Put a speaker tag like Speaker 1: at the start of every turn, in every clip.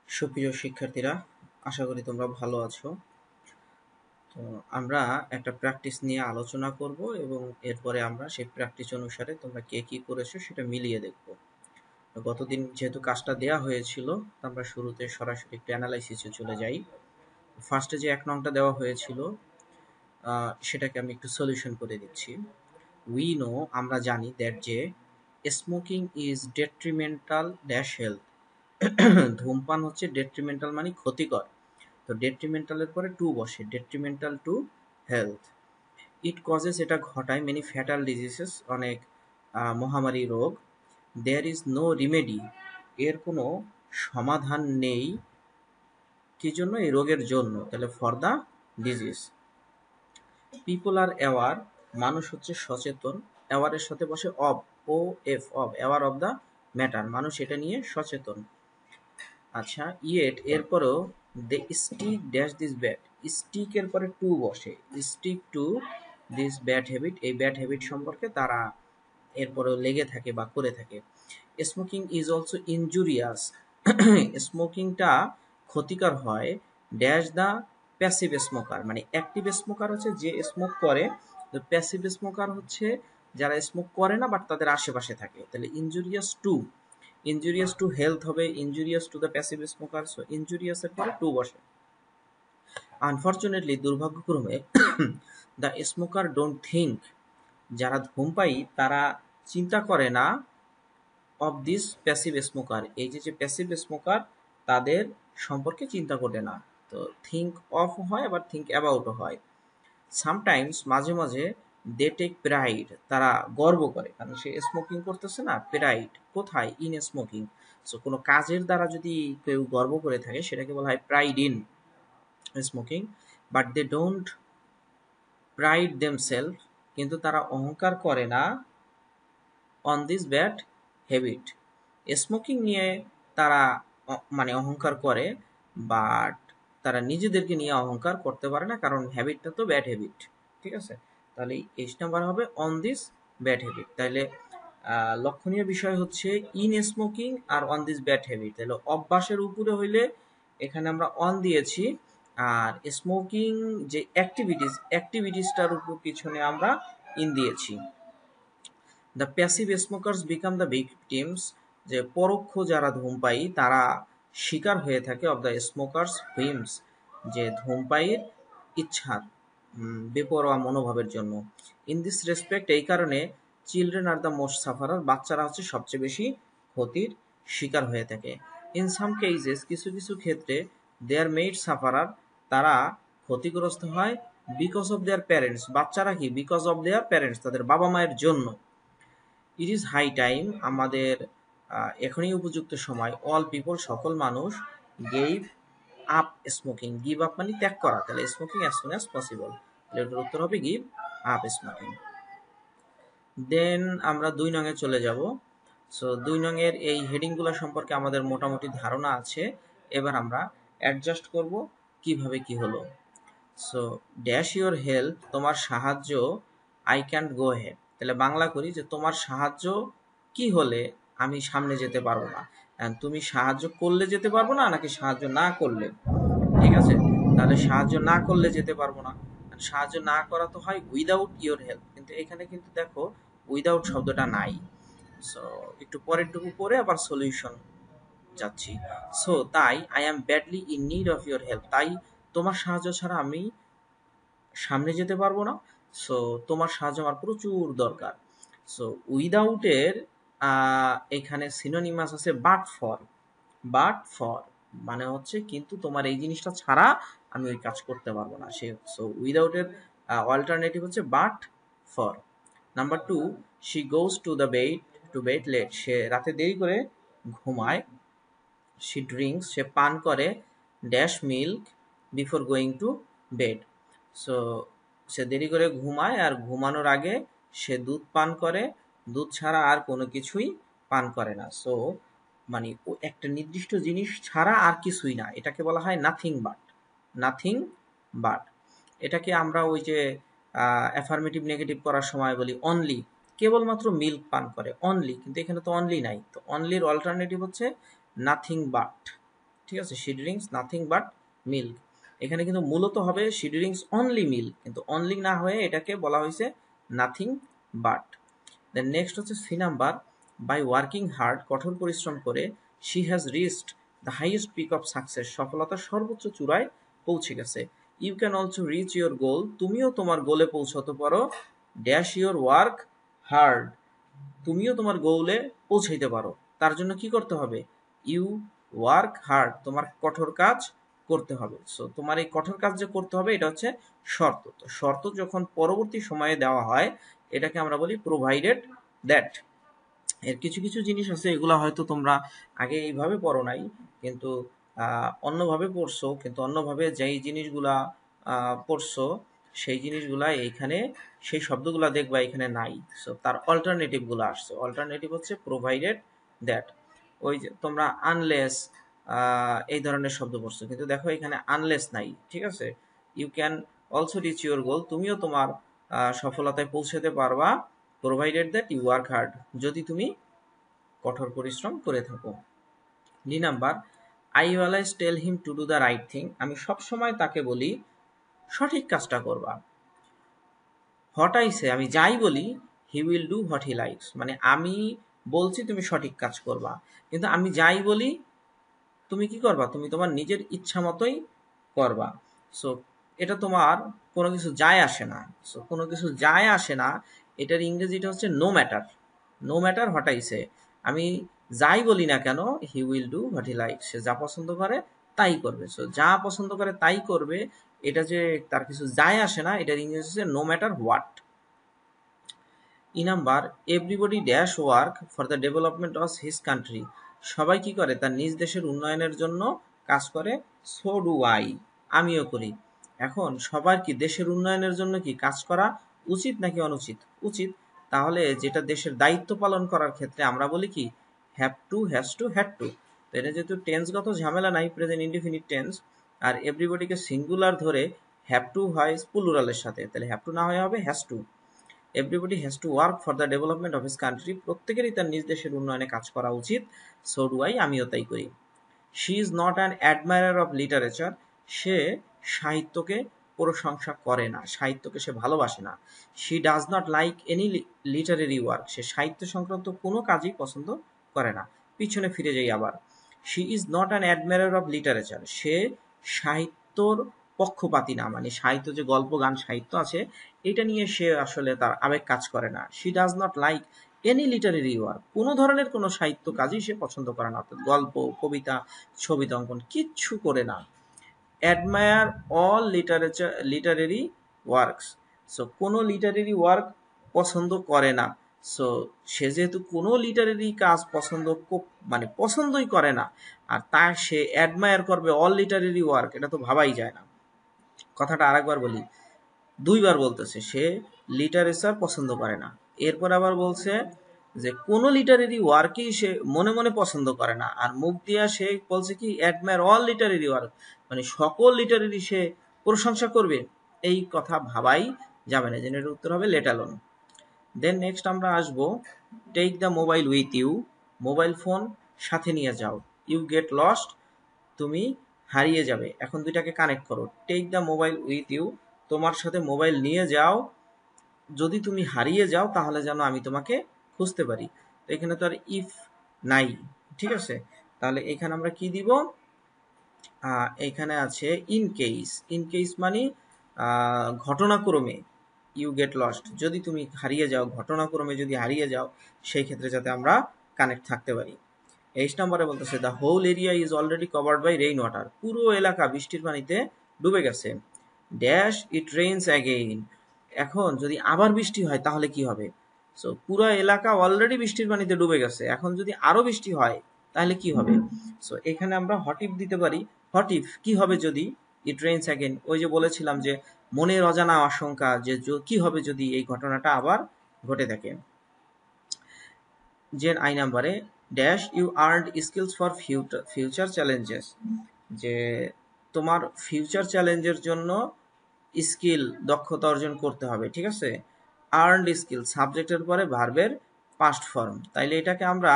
Speaker 1: সুপ্রিয় শিক্ষার্থীরা, আশা করি তোমরা ভালো আছো। তো আমরা একটা প্র্যাকটিস নিয়ে আলোচনা করব এবং এরপরে আমরা সেই প্র্যাকটিস অনুসারে তোমরা কে কি করেছো সেটা মিলিয়ে দেখব। গতদিন যেহেতু কাজটা দেয়া হয়েছিল, আমরা শুরুতে সরাসরি একটু অ্যানালাইসিসে চলে যাই। ফার্স্টে যে 1 নংটা দেওয়া হয়েছিল সেটাকে আমি একটু সলিউশন করে দিচ্ছি। আমরা জানি দ্যাট যে smoking is detrimental dash health. ধূমপান হচ্ছে ডেট্রিমেন্টাল মানে ক্ষতিকর। তো ডেট্রিমেন্টালের পরে টু বসে, detrimental to health. It causes, এটা ঘটায় মেনি ফ্যাটাল ডিজিজেস, অনেক মহামারী রোগ। দেয়ার ইজ নো রিমেডি, এর কোনো সমাধান নেই। কি জন্য? এই রোগের জন্য। তাহলে for the disease. People are aware, মানুষ হচ্ছে সচেতন। অ্যাওয়ারের সাথে বসে of, O F, of, aware of the matter, মানুষ এটা নিয়ে সচেতন। আচ্ছা, ইয়েট এরপরেও they stick dash this bad, stick এর পরে টু বসে, stick to this bad habit, এই ব্যাড হ্যাবিট সম্পর্কে তারা এরপরেও লেগে থাকে বা করে থাকে। স্মোকিং ইজ অলসো ইনজুরিয়াস, স্মোকিংটা ক্ষতিকর হয়। ড্যাশ দ্য প্যাসিভ স্মোকার, মানে অ্যাক্টিভ স্মোকার হচ্ছে যে স্মোক করে, তো প্যাসিভ স্মোকার হচ্ছে যারা স্মোক করে না বাট তাদের আশেপাশে থাকে। তাহলে ইনজুরিয়াস টু হেলথ হবে, injurious to the passive smoker, so injurious এর পরে টু বসে। আনফরচুনেটলি, দুর্ভাগ্যক্রমে, দ্য স্মোকার ডোন্ট থিঙ্ক, যারা ধূমপায়ী তারা চিন্তা করে না, অফ দিস প্যাসিভ স্মোকার, এই যে প্যাসিভ স্মোকার তাদের সম্পর্কে চিন্তা করে না। তো থিঙ্ক অফ হয়, আবার থিঙ্ক অ্যাবাউটও হয়। সামটাইমস, মাঝে মাঝে, দে টেক প্রাইড, তারা গর্ব করে, কারণ সে স্মোকিং করতেছে না। প্রাইড কোথায়? In smoking. সো কোনো কাজের দ্বারা যদি কেউ গর্ব করে থাকে সেটাকে বলা হয় pride in smoking. But they don't pride themselves, কিন্তু তারা অহংকার করে না on this bad habit, smoking নিয়ে তারা মানে অহংকার করে, বাট তারা নিজেদেরকে নিয়ে অহংকার করতে পারে না, কারণ হ্যাবিটটা তো ব্যাড হ্যাবিট। ঠিক আছে, তাহলে এইচ নাম্বার হবে অন দিস ব্যাড হ্যাবিট। তাহলে লক্ষণীয় বিষয় হচ্ছে ইন স্মোকিং আর অন দিস ব্যাড হ্যাবিট। তাহলে অভ্যাসের উপরে হইলে এখানে আমরা অন দিয়েছি, আর স্মোকিং যে অ্যাক্টিভিটিসটার উপর পিছনে আমরা ইন দিয়েছি। The passive smokers become the victims, যে পরোক্ষ যারা ধূমপায়ী তারা শিকার হয়ে থাকে অফ দ্য স্মোকার্স হুইমস, যে ধূমপায়ীর ইচ্ছার বেপরোয়া মনোভাবের জন্য। ইন দিস রেসপেক্ট, এই কারণে children are the most sufferer, বাচ্চারা হচ্ছে সবচেয়ে বেশি ক্ষতির শিকার হয়ে থাকে। ইন সাম কেসেস, কিছু কিছু ক্ষেত্রে, দেয়ার মেড সাফারার, তারা ক্ষতিগ্রস্ত হয় বিকজ অফ দেয়ার প্যারেন্টস, বাচ্চারা কি? বিকজ অফ দেয়ার প্যারেন্টস, তাদের বাবা মায়ের জন্য। ইট ইজ হাই টাইম, আমাদের এখনই উপযুক্ত সময়। অল পিপল, সকল মানুষ, gave up smoking, give up মানে ত্যাগ করা, তাহলে smoking as soon as possible, তাহলে এটার উত্তর হবে গিভ আপ স্মোকিং। দেন আমরা 2 নং এ চলে যাব। সো 2 নং এর এই হেডিংগুলো সম্পর্কে আমাদের মোটামুটি ধারণা আছে, এবার আমরা অ্যাডজাস্ট করব কিভাবে কি হলো। সো ড্যাশ ইউর হেল্প, তোমার সাহায্য, আই ক্যান্ট গো হেড, তাহলে বাংলা করি যে তোমার সাহায্য কি হলে আমি সামনে যেতে পারবো না। তুমি সাহায্য করলে যেতে পারবো না, নাকি সাহায্য না করলে? ঠিক আছে, তাহলে সাহায্য না করলে যেতে পারবো না। সাহায্য না করা তো হয় উইদাউট ইউর হেল্প, কিন্তু এখানে কিন্তু দেখো উইদাউট শব্দটা নাই। সো একটু পরেরটুকু পরে আবার সলিউশন যাচ্ছি। সো তাই I am badly in need of your help, তাই তোমার সাহায্য ছাড়া আমি সামনে যেতে পারবো না। সো তোমার সাহায্য আমার প্রচুর দরকার। সো উইদাউটের এখানে সিনোনিমাস আছে বাট ফর। বাট ফর মানে হচ্ছে কিন্তু তোমার এই জিনিসটা ছাড়া আমি ওই কাজ করতে পারবো না। সো উইদাউটের অল্টারনেটিভ হচ্ছে but for. Number 2, she goes to bed late, সে রাতে দেরি করে ঘুমায়। শি ড্রিঙ্কস, সে পান করে, dash milk before going to bed. So সে দেরি করে ঘুমায় আর ঘুমানোর আগে সে দুধ পান করে, দুধ ছাড়া আর কোনো কিছুই পান করে না। সো মানে ও একটা নির্দিষ্ট জিনিস ছাড়া আর কিছুই না, এটাকে বলা হয় নাথিং বাট। নাথিং বাট এটাকে আমরা ওই যে অ্যাফার্মেটিভ নেগেটিভ করার সময় বলি অনলি, কেবলমাত্র মিল্ক পান করে অনলি, কিন্তু এখানে তো অনলি নাই, তো অনলির অল্টারনেটিভ হচ্ছে নাথিং বাট। ঠিক আছে, she drinks nothing but milk. এখানে কিন্তু মূলত হবে শি ড্রিঙ্কস অনলি মিল্ক, কিন্তু অনলি না হয়ে এটাকে বলা হয়েছে নাথিং বাট। দেন নেক্সট হচ্ছে C number, by working hard, কঠোর পরিশ্রম করে, she has reached the highest peak of success, সফলতার সর্বোচ্চ চূড়ায় পৌঁছে গেছে। You can also reach your goal, তুমিও তোমার গোলে পৌঁছতে পারো, ড্যাশ ইউর ওয়ার্ক হার্ড, তুমিও তোমার গোলে পৌঁছাইতে পারো। তার জন্য কি করতে হবে? ইউ ওয়ার্ক হার্ড, তোমার কঠোর কাজ করতে হবে। সো তোমার এই কঠোর কাজ যে করতে হবে এটা হচ্ছে শর্ত। তো শর্ত যখন পরবর্তী সময়ে দেওয়া হয় এটাকে আমরা বলি প্রোভাইডেড দ্যাট। এর কিছু কিছু জিনিস আছে এগুলা হয়তো তোমরা আগে এইভাবে পড়ো নাই, কিন্তু অন্যভাবে পড়ছো, কিন্তু অন্যভাবে যেই জিনিসগুলা পড়ছো সেই জিনিসগুলা এইখানে, সেই শব্দগুলা দেখবা এখানে নাই। সো তার অল্টারনেটিভগুলো আসছে। অল্টারনেটিভ হচ্ছে প্রোভাইডেড দ্যাট। ওই যে তোমরা আনলেস এই ধরনের শব্দ পড়ছো, কিন্তু দেখো এখানে আনলেস নাই, ঠিক আছে। You can also reach your goal, তুমিও তোমার সফলতায় পৌঁছাতে পারবা, provided that you work hard, যদি তুমি কঠোর পরিশ্রম করে থাকো। D number, I always tell him to do the right thing, আমি সবসময় তাকে বলি সঠিক কাজটা করবা। হোয়াট আই সে, আমি যাই বলি, হি will do what he likes, মানে আমি বলছি তুমি সঠিক কাজ করবা, কিন্তু আমি যাই বলি তুমি কি করবা, তুমি তোমার নিজের ইচ্ছা মতোই করবা। সো এটা তোমার কোনো কিছু যায় আসে না। সো কোনো কিছু যায় আসে না, এটার ইংরেজিটা হচ্ছে no matter. No matter what I say, আমি যাই বলি না কেন, he will do what he like, সে যা পছন্দ করে তাই করবে। সো যা পছন্দ করে তাই করবে, এটা যে তার কিছু যায় আসে না, এটার ইংরেজি হচ্ছে no matter what. E number, everybody dash work for the development of his country, সবাই কি করে, তার নিজ দেশের উন্নয়নের জন্য কাজ করে। সো ডু আই, আমিও করি। এখন সবার কি দেশের উন্নয়নের জন্য কি কাজ করা উচিত নাকি অনুচিত? উচিত। তাহলে যেটা দেশের দায়িত্ব পালন করার ক্ষেত্রে আমরা বলি কি, have to, has to, had to. তো এটা যেহেতু টেন্সগত ঝামেলা নাই, প্রেজেন্ট ইনডিফিনিট টেন্স, আর এভরিবডিকে সিঙ্গুলার ধরে হ্যাভ টু হয় প্লুরালের সাথে, তাহলে হ্যাভ টু না হয়ে হবে has to. Everybody has to work for the development of his country, প্রত্যেকেরই তার নিজ দেশের উন্নয়নে কাজ করা উচিত। সো ডু আই, আমিও তাই করি। She is not an admirer of literature, সে সাহিত্যকে প্রশংসা করে না, সাহিত্যকে সে ভালোবাসে না। She does not like any literary work, সে সাহিত্য সংক্রান্ত কোনো কাজই পছন্দ করে না। পিছনে ফিরে যাই আবার, she is not an admirer of literature, সে সাহিত্যর পক্ষপাতী না, মানে সাহিত্য যে গল্প গান সাহিত্য আছে এটা নিয়ে সে আসলে তার আবেগ কাজ করে না। She does not like any literary work, কোনো ধরনের কোনো সাহিত্য কাজই সে পছন্দ করে না, অর্থাৎ গল্প, কবিতা, ছবি অঙ্কন কিচ্ছু করে না। Admire all literary works, so কোনো লিটারেরি ওয়ার্ক পছন্দ করে না। সো সে যেহেতু কোনো লিটারেরি কাজ মানে পছন্দই করে না, আর তা সে অ্যাডমায়ার করবে অল লিটারেরি ওয়ার্ক, এটা তো ভাবাই যায় না। কথাটা আরেকবার বলি, দুইবার বলতেছে সে লিটারেচার পছন্দ করে না, এরপর আবার বলছে যে কোন লিটারেরি ওয়ার্কই সে মনে মনে পছন্দ করে না, আর মুখ দিয়া সে বলছে কি অ্যাডমায়ার অল লিটারেরি ওয়ার্ক, মানে সকল লিটারেরি সে প্রশংসা করবে। এই কথা ভাবাই যাবে না, জেনের উত্তর হবে লেট অ্যালোন। দেন নেক্সট আমরা আসবো take the mobile with you, mobile phone সাথে নিয়ে যাও। ইউ গেট লস্ট, তুমি হারিয়ে যাবে। এখন দুইটাকে কানেক্ট করো, take the mobile with you, তোমার সাথে মোবাইল নিয়ে যাও, যদি তুমি হারিয়ে যাও তাহলে যেন আমি তোমাকে খুঁজতে পারি। তো এখানে তো আর ইফ নাই, ঠিক আছে, তাহলে এখানে আমরা কি দিব, এখানে আছে ইন কেস। ইন কেস মানে ঘটনাক্রমে, ইউ গেট লস্ট, যদি তুমি হারিয়ে যাও, ঘটনাক্রমে যদি হারিয়ে যাও, সেই ক্ষেত্রে যাতে আমরা কানেক্ট থাকতে পারি। 8 নম্বরে বলতেছে the whole area is already covered by rain water, পুরো এলাকা বৃষ্টির পানিতে ডুবে গেছে। ড্যাশ ইট রেইনস অ্যাগেইন, এখন যদি আবার বৃষ্টি হয় তাহলে কি হবে? সো পুরো এলাকা অলরেডি বৃষ্টির পানিতে ডুবে গেছে, এখন যদি আরো বৃষ্টি হয় তাহলে কি হবে? সো এখানে আমরা হোয়াট ইফ দিতে পারি। হোয়াট ইফ কি হবে যদি ইট রেইনস অ্যাগেইন, ওই যে বলেছিলাম যে মনের অজানা আশঙ্কা, যে কি হবে যদি এই ঘটনাটা আবার ঘটে থাকে। যে আই নাম্বারে dash you earned skills for future challenges, যে তোমার ফিউচার চ্যালেঞ্জের জন্য স্কিল, দক্ষতা অর্জন করতে হবে, ঠিক আছে। আর্নড স্কিল সাবজেক্টের পরে ভার্বের পাস্ট ফর্ম, তাইলে এটাকে আমরা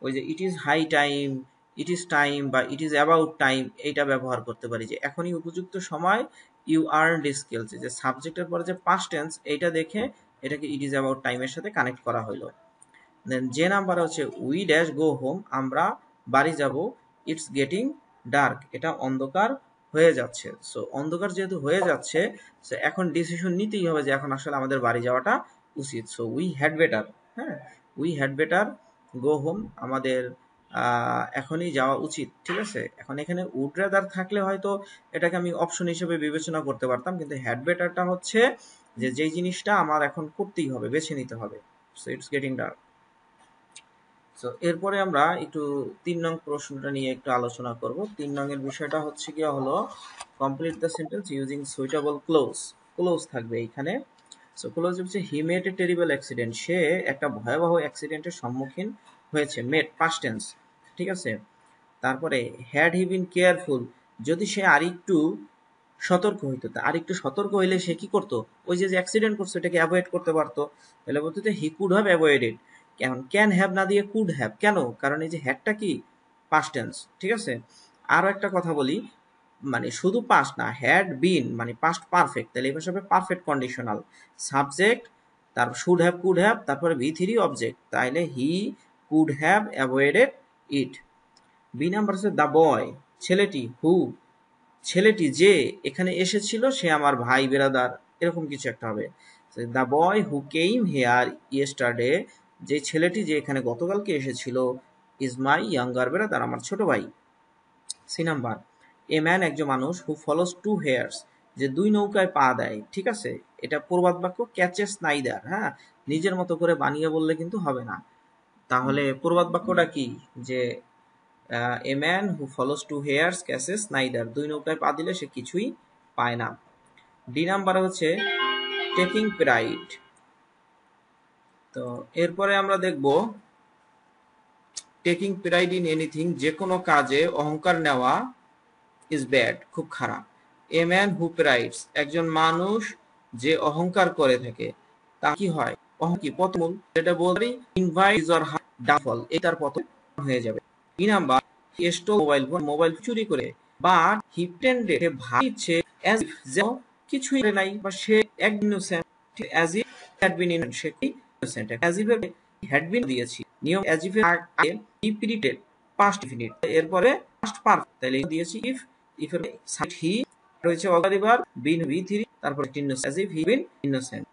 Speaker 1: ওই যে it is high time, it is time বা ইট ইজ অ্যাবাউট টাইম এইটা ব্যবহার করতে পারি, যে এখনই উপযুক্ত সময়, ইউ আর্নড স্কিলস, যে সাবজেক্টের পরে যে পাস্ট টেন্স এইটা দেখে এটাকে ইট ইজ অ্যাবাউট টাইমের সাথে কানেক্ট করা হলো। দেন যে নাম্বার হচ্ছে উই ড্যাশ গো হোম, আমরা বাড়ি যাব, ইটস গেটিং ডার্ক, এটা অন্ধকার হয়ে যাচ্ছে। সো অন্ধকার যেহেতু হয়ে যাচ্ছে, সো এখন ডিসিশন নিতেই হবে যে এখন আসলে আমাদের বাড়ি যাওয়াটা উচিত। সো উই হ্যাড বেটার, হ্যাঁ, we had better go home, আমাদের এখনই যাওয়া উচিত, ঠিক আছে। এখন এখানে উড রাদার থাকলে হয়তো এটাকে আমি অপশন হিসেবে বিবেচনা করতে পারতাম, কিন্তু হ্যাড বেটারটা হচ্ছে যে যেই জিনিসটা আমার এখন করতেই হবে, বেছে নিতে হবে। So it's getting dark. So এরপরে আমরা একটু 3 নং প্রশ্নটা নিয়ে একটু আলোচনা করব। 3 নং এর বিষয়টা হচ্ছে কি হলো complete the sentence using suitable clause. Clause থাকবে এখানে। সো ক্লোজ হচ্ছে he made a terrible accident, সে একটা ভয়াবহ অ্যাক্সিডেন্টের সম্মুখীন হয়েছে, মেড পাস্ট টেন্স, ঠিক আছে। তারপরে হ্যাড হি বিন কেয়ারফুল, যদি সে আরেকটু সতর্ক হইতো, তা আরেকটু সতর্ক হইলে সে কি করতো, ওই যে অ্যাক্সিডেন্ট করছে এটাকে অ্যাভয়েড করতে পারতো। তাহলে বলতে যে হি কুড হ্যাভ অ্যাভয়েডেড। এখন ক্যান হ্যাভ না দিয়ে কুড হ্যাভ, কেন? কারণ এই যে হ্যাডটা কি পাস্ট টেন্স, ঠিক আছে। আরো একটা কথা বলি, মানে শুধু পাস্ট না, হ্যাড বিন মানে পাস্ট পারফেক্ট, তাহলে এই ভাষা হবে পারফেক্ট কন্ডিশনাল। সাবজেক্ট, তারপর শুড হ্যাভ, কুড হ্যাভ, তারপরে V3 অবজেক্ট, তাইলে he could have avoided it. B number হচ্ছে দ্য বয়, ছেলেটি, হু ছেলেটি যে এখানে এসেছিল সে আমার ভাই বেরাদার, এরকম কিছু একটা হবে। The boy who came here yesterday, যে ছেলেটি যে এখানে গতকালকে এসেছিল, ইজ মাই ইয়াঙ্গার ব্রাদার, আমার ছোট ভাই। সি নাম্বার এ ম্যান, একজন মানুষ, হু ফলোস টু হেয়ার্স, যে দুই নৌকায় পা দেয়, ঠিক আছে। এটা প্রবাদ বাক্য, ক্যাচেস নাইদার, হ্যাঁ, নিজের মতো করে বানিয়ে বললে কিন্তু হবে না। তাহলে প্রবাদ বাক্যটা কি, যে a man who follows two hares catches neither, দুই নৌকায় পা দিলে সে কিছুই পায় না। ডি নাম্বার হচ্ছে টেকিং প্রাইড। তো এরপরে আমরা দেখব টেকিং প্রাইড ইন এনিথিং, যে কোনো কাজে অহংকার নেওয়া, ইজ ব্যাড, খুব খারাপ। এ ম্যান হু প্রাইডস, একজন মানুষ যে অহংকার করে থাকে, তা কি হয়, কি পতন, যেটা বলি ইনভাইট অর ডাফল, এই তার পতন হয়ে যাবে। B number he stole mobile phone, mobile চুরি করে, বাট হি প্রেটেন্ডেড, সে ভাবছে অ্যাজ ইফ, যেন কিছুই করে নাই, বা সে এক innocent, as if had been innocent, সে কি innocent, as if had been দিয়েছি নিয়ম, অ্যাজ ইফ এর আগে হি প্রিটেড পাস্ট ইনফিনিট, এরপরে পাস্ট পারফেক্ট, তাহলে দিয়েছি ইফ, ইফ এর সাইড হি রয়েছে অলরেডি ভার্ব, বিন V3, তারপর innocent, as if he been innocent.